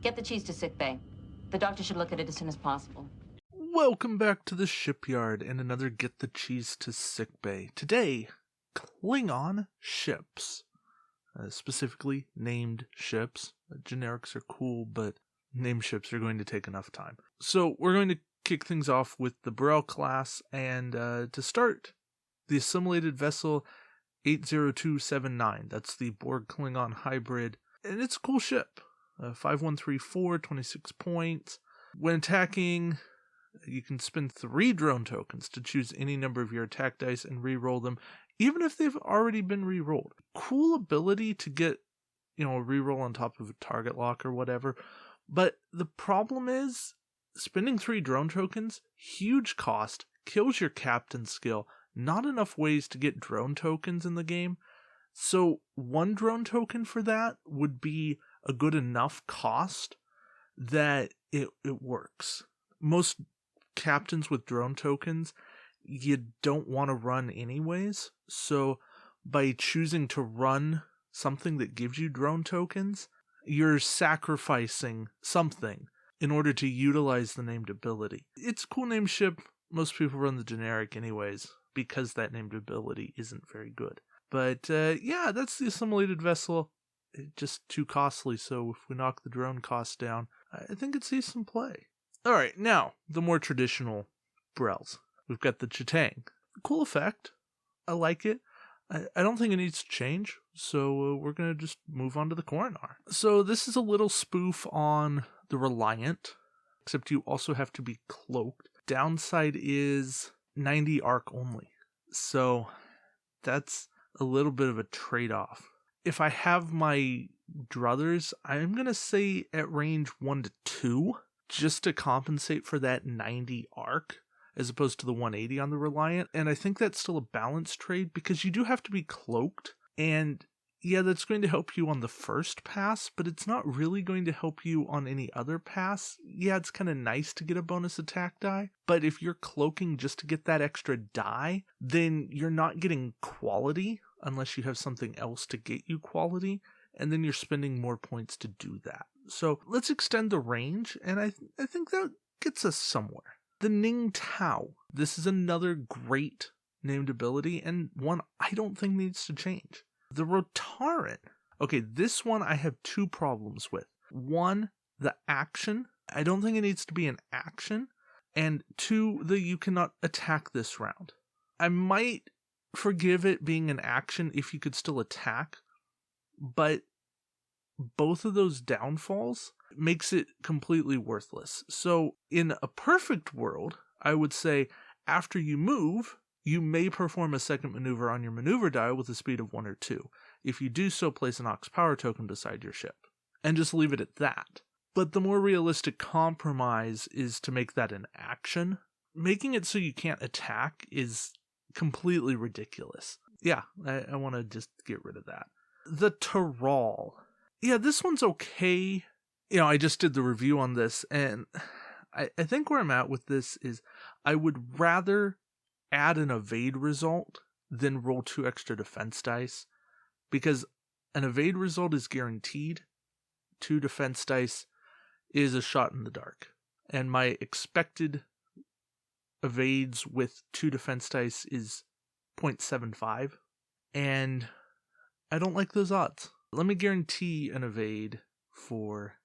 Get the cheese to Sickbay. The doctor should look at it as soon as possible. Welcome back to the shipyard and another Get the Cheese to Sickbay. Today, Klingon ships. Specifically named ships. Generics are cool, but named ships are going to take enough time. So we're going to kick things off with the Burrell class, and to start, the assimilated vessel 80279. That's the Borg Klingon hybrid, and it's a cool ship. 5134, 26 points. When attacking, you can spend 3 drone tokens to choose any number of your attack dice and re-roll them, even if they've already been re-rolled. Cool ability to get, a re-roll on top of a target lock or whatever. But the problem is, spending 3 drone tokens, huge cost, kills your captain skill, not enough ways to get drone tokens in the game. So 1 drone token for that would be a good enough cost that it works. Most captains with drone tokens you don't want to run anyways, so by choosing to run something that gives you drone tokens, you're sacrificing something in order to utilize the named ability. It's a cool named ship. Most people run the generic anyways because that named ability isn't very good. But yeah, that's the assimilated vessel. It's just too costly, so if we knock the drone cost down, I think it sees some play. Alright, now, the more traditional Brels. We've got the Chitang. Cool effect. I like it. I don't think it needs to change, so we're going to just move on to the Coronar. So this is a little spoof on the Reliant, except you also have to be cloaked. Downside is 90 arc only, so that's a little bit of a trade-off. If I have my druthers, I'm going to say at range 1 to 2, just to compensate for that 90 arc, as opposed to the 180 on the Reliant. And I think that's still a balanced trade, because you do have to be cloaked, and yeah, that's going to help you on the first pass, but it's not really going to help you on any other pass. Yeah, it's kind of nice to get a bonus attack die, but if you're cloaking just to get that extra die, then you're not getting quality unless you have something else to get you quality, and then you're spending more points to do that. So let's extend the range, and I think that gets us somewhere. The Ning Tao. This is another great named ability, and one I don't think needs to change. The Rotaran. Okay, this one I have 2 problems with. 1, the action. I don't think it needs to be an action. And 2, the you cannot attack this round. I might forgive it being an action if you could still attack, but both of those downfalls makes it completely worthless. So in a perfect world, I would say after you move, you may perform a second maneuver on your maneuver die with a speed of 1 or 2. If you do so, place an Ox power token beside your ship, and just leave it at that. But the more realistic compromise is to make that an action. Making it so you can't attack is completely ridiculous. Yeah, I want to just get rid of that. The Taral. Yeah, this one's okay. I just did the review on this, and I think where I'm at with this is I would rather add an evade result than roll 2 extra defense dice, because an evade result is guaranteed. 2 defense dice is a shot in the dark, and my expected evades with 2 defense dice is 0.75, and I don't like those odds. Let me guarantee an evade for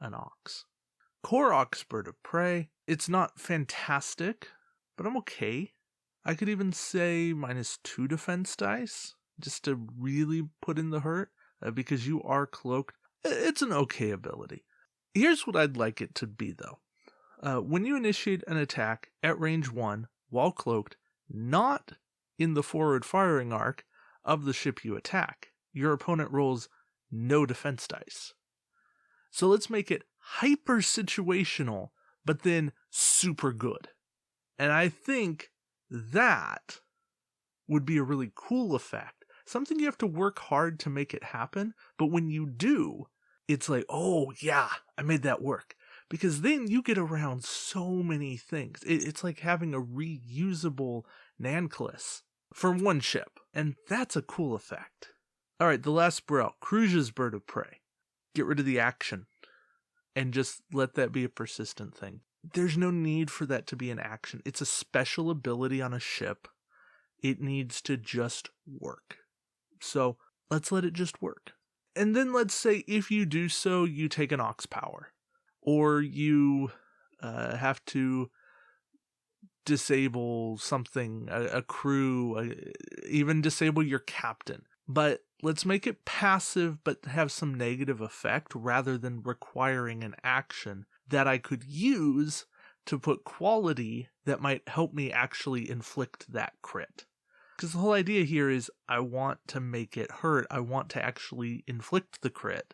an Ox. Core Ox Bird of Prey. It's not fantastic, but I'm okay. I could even say -2 defense dice, just to really put in the hurt, because you are cloaked. It's an okay ability. Here's what I'd like it to be, though. When you initiate an attack at range 1 while cloaked, not in the forward firing arc of the ship you attack, your opponent rolls no defense dice. So let's make it hyper situational, but then super good. And I think that would be a really cool effect. Something you have to work hard to make it happen, but when you do, it's like, oh yeah, I made that work. Because then you get around so many things. It's like having a reusable Nanclus for one ship, and that's a cool effect. Alright, the last Burrell, Cruja's Bird of Prey. Get rid of the action. and just let that be a persistent thing. There's no need for that to be an action. It's a special ability on a ship. It needs to just work. So let's let it just work. And then let's say if you do so, you take an aux power, or you have to disable something, a crew, even disable your captain. But let's make it passive but have some negative effect rather than requiring an action that I could use to put quality that might help me actually inflict that crit. Because the whole idea here is I want to make it hurt. I want to actually inflict the crit.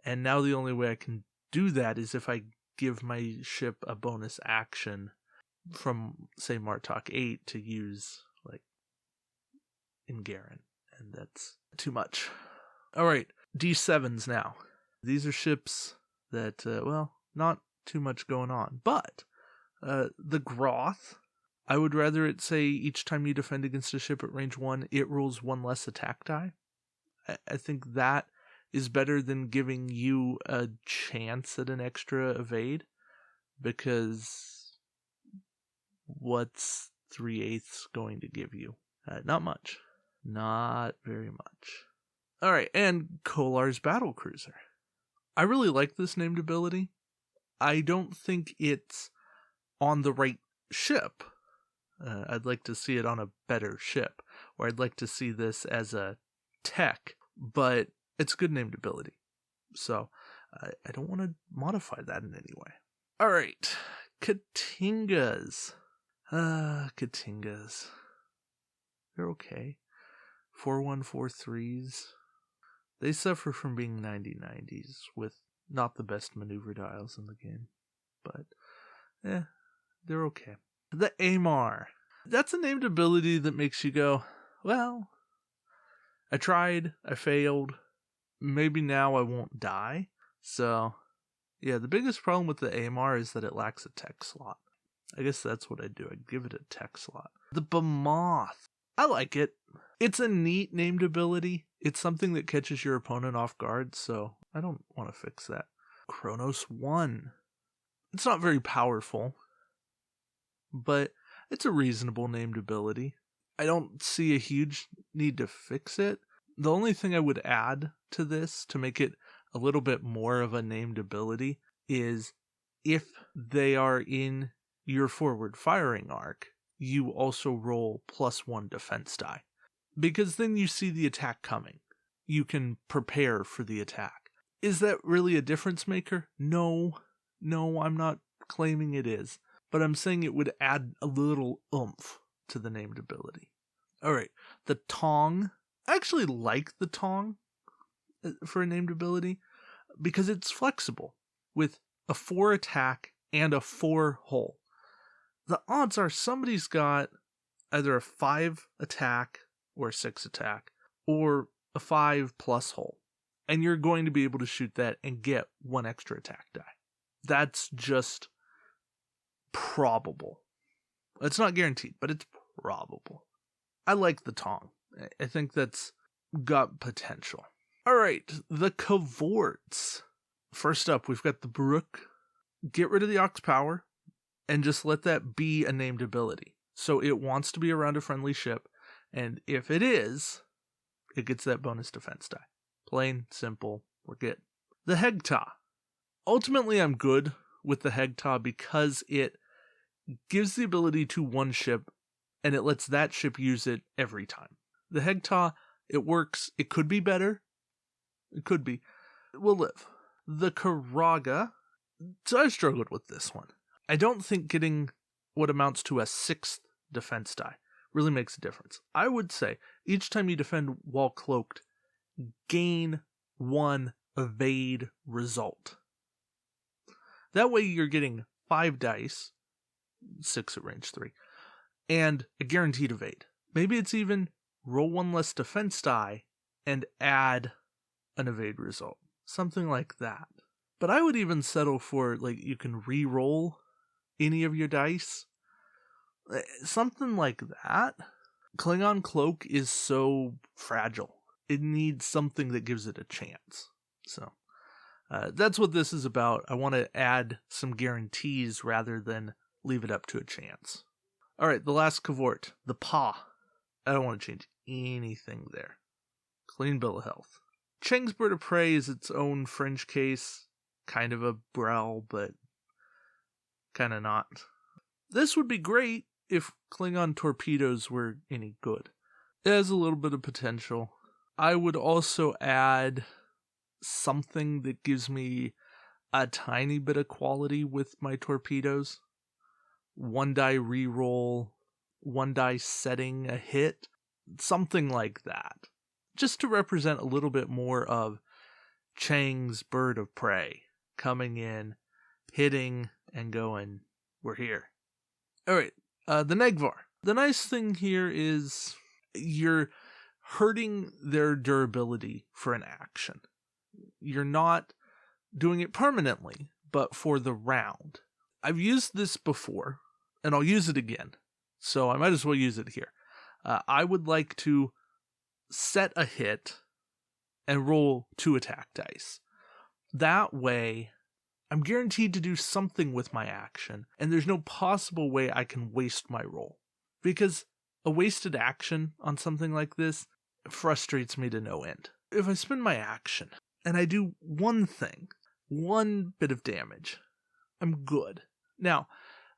And now the only way I can do that is if I give my ship a bonus action from, say, Martok 8 to use, like, in Garen. And that's too much. Alright, D7s now. These are ships that, not too much going on. But, the Groth, I would rather it say each time you defend against a ship at range 1, it rolls 1 less attack die. I think that is better than giving you a chance at an extra evade, because what's 3/8 going to give you? Not much. Not very much. Alright, and Kolar's Battlecruiser. I really like this named ability. I don't think it's on the right ship. I'd like to see it on a better ship, or I'd like to see this as a tech, but it's a good named ability. So I don't want to modify that in any way. Alright, Katingas. Katingas. They're okay. 4143s. They suffer from being 9090s with not the best maneuver dials in the game. But, they're okay. The Amar. That's a named ability that makes you go, well, I tried, I failed, maybe now I won't die. So, yeah, the biggest problem with the Amar is that it lacks a tech slot. I guess that's what I'd do. I'd give it a tech slot. The Bemoth. I like it. It's a neat named ability. It's something that catches your opponent off guard, so I don't want to fix that. Kronos 1. It's not very powerful, but it's a reasonable named ability. I don't see a huge need to fix it. The only thing I would add to this to make it a little bit more of a named ability is if they are in your forward firing arc, you also roll +1 defense die. Because then you see the attack coming. You can prepare for the attack. Is that really a difference maker? No, I'm not claiming it is. But I'm saying it would add a little oomph to the named ability. Alright, the Tong. I actually like the Tong for a named ability because it's flexible with a 4 attack and a 4 hull. The odds are somebody's got either a 5 attack or a 6 attack or a 5+ hull. And you're going to be able to shoot that and get 1 extra attack die. That's just probable. It's not guaranteed, but it's probable. I like the Tong. I think that's got potential. Alright, the Cavorts. First up, we've got the Brook. Get rid of the Aux power and just let that be a named ability. So it wants to be around a friendly ship, and if it is, it gets that bonus defense die. Plain, simple, we're good. The Hegta. Ultimately, I'm good with the Hegta because it gives the ability to one ship, and it lets that ship use it every time. The Hegta, it works. It could be better. It could be. It will live. The Karaga. So I struggled with this one. I don't think getting what amounts to a 6th defense die really makes a difference. I would say each time you defend while cloaked, gain 1 evade result. That way you're getting 5 dice, 6 at range 3, and a guaranteed evade. Maybe it's even roll 1 less defense die and add an evade result. Something like that. But I would even settle for, like, you can re-roll any of your dice. Something like that. Klingon Cloak is so fragile. It needs something that gives it a chance. So, That's what this is about. I want to add some guarantees rather than leave it up to a chance. All right, the last cavort, the paw. I don't want to change anything there. Clean bill of health. Cheng's Bird of Prey is its own fringe case. Kind of a Brel, but kind of not. This would be great if Klingon torpedoes were any good. It has a little bit of potential. I would also add something that gives me a tiny bit of quality with my torpedoes. 1 die reroll, 1 die setting a hit, something like that. Just to represent a little bit more of Chang's Bird of Prey coming in, hitting, and going, we're here. Alright, the Negvar. The nice thing here is you're hurting their durability for an action. You're not doing it permanently, but for the round. I've used this before, and I'll use it again, so I might as well use it here. I would like to set a hit and roll 2 attack dice. That way, I'm guaranteed to do something with my action, and there's no possible way I can waste my roll. Because a wasted action on something like this frustrates me to no end. If I spend my action, and I do one thing, 1 bit of damage, I'm good. Now,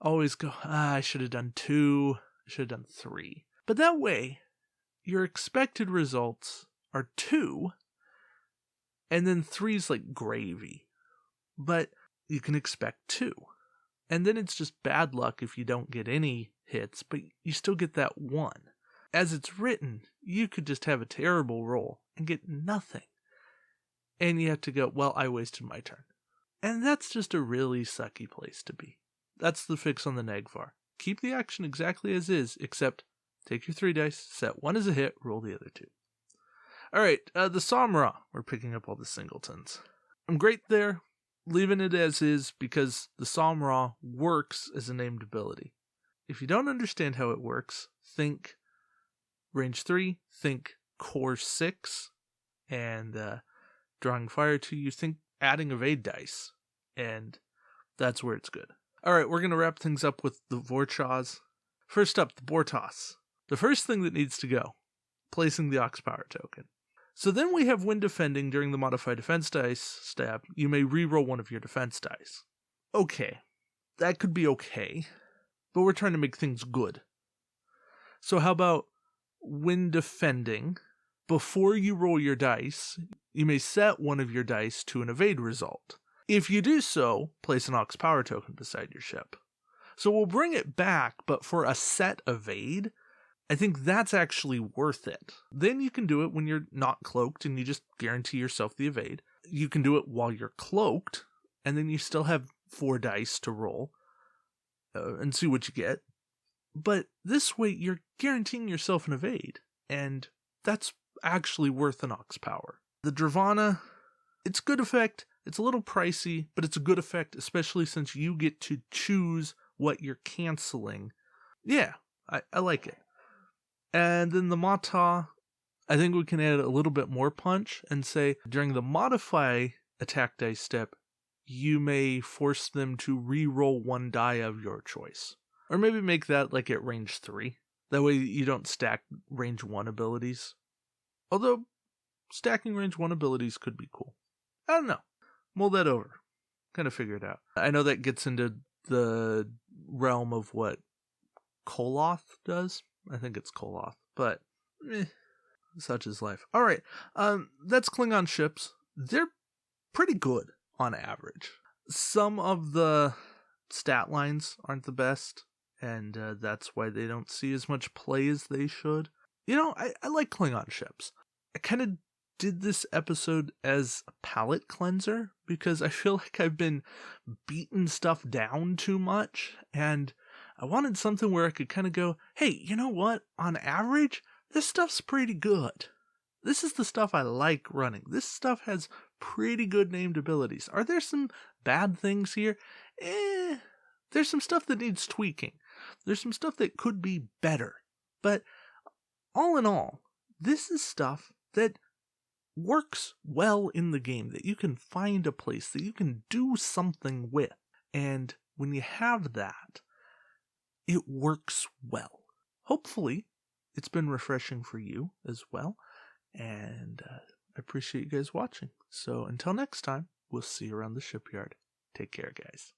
I always go, I should have done 2, I should have done 3. But that way, your expected results are 2, and then 3's like gravy. But you can expect 2. And then it's just bad luck if you don't get any hits, but you still get that 1. As it's written, you could just have a terrible roll and get nothing. And you have to go, well, I wasted my turn. And that's just a really sucky place to be. That's the fix on the Negvar. Keep the action exactly as is, except take your 3 dice, set 1 as a hit, roll the other 2. Alright, the Samra. We're picking up all the singletons. I'm great there, leaving it as is, because the Samra works as a named ability. If you don't understand how it works, think range 3, think core 6, and drawing fire to you, think adding evade dice, and that's where it's good. Alright, we're going to wrap things up with the Vorchas. First up, the Bortos. The first thing that needs to go, placing the Ox Power token. So then we have when defending during the modified defense dice step, you may reroll 1 of your defense dice. Okay, that could be okay, but we're trying to make things good. So how about when defending, before you roll your dice, you may set 1 of your dice to an evade result. If you do so, place an Ox Power token beside your ship. So we'll bring it back, but for a set evade, I think that's actually worth it. Then you can do it when you're not cloaked and you just guarantee yourself the evade. You can do it while you're cloaked, and then you still have 4 dice to roll and see what you get. But this way, you're guaranteeing yourself an evade, and that's actually worth an Ox Power. The Dravana, it's good effect. It's a little pricey, but it's a good effect, especially since you get to choose what you're canceling. Yeah, I like it. And then the Mata, I think we can add a little bit more punch and say, during the modify attack dice step, you may force them to re-roll 1 die of your choice. Or maybe make that like at range 3. That way you don't stack range 1 abilities. Although, stacking range 1 abilities could be cool. I don't know. Mull that over. Kind of figure it out. I know that gets into the realm of what Koloth does. I think it's Koloth. But, such is life. Alright, that's Klingon ships. They're pretty good on average. Some of the stat lines aren't the best, and that's why they don't see as much play as they should. You know, I like Klingon ships. I kind of did this episode as a palate cleanser because I feel like I've been beating stuff down too much, and I wanted something where I could kind of go, hey, you know what? On average, this stuff's pretty good. This is the stuff I like running. This stuff has pretty good named abilities. Are there some bad things here? There's some stuff that needs tweaking. There's some stuff that could be better. But all in all, this is stuff that works well in the game, that you can find a place, that you can do something with. And when you have that, it works well. Hopefully, it's been refreshing for you as well. And I appreciate you guys watching. So until next time, we'll see you around the shipyard. Take care, guys.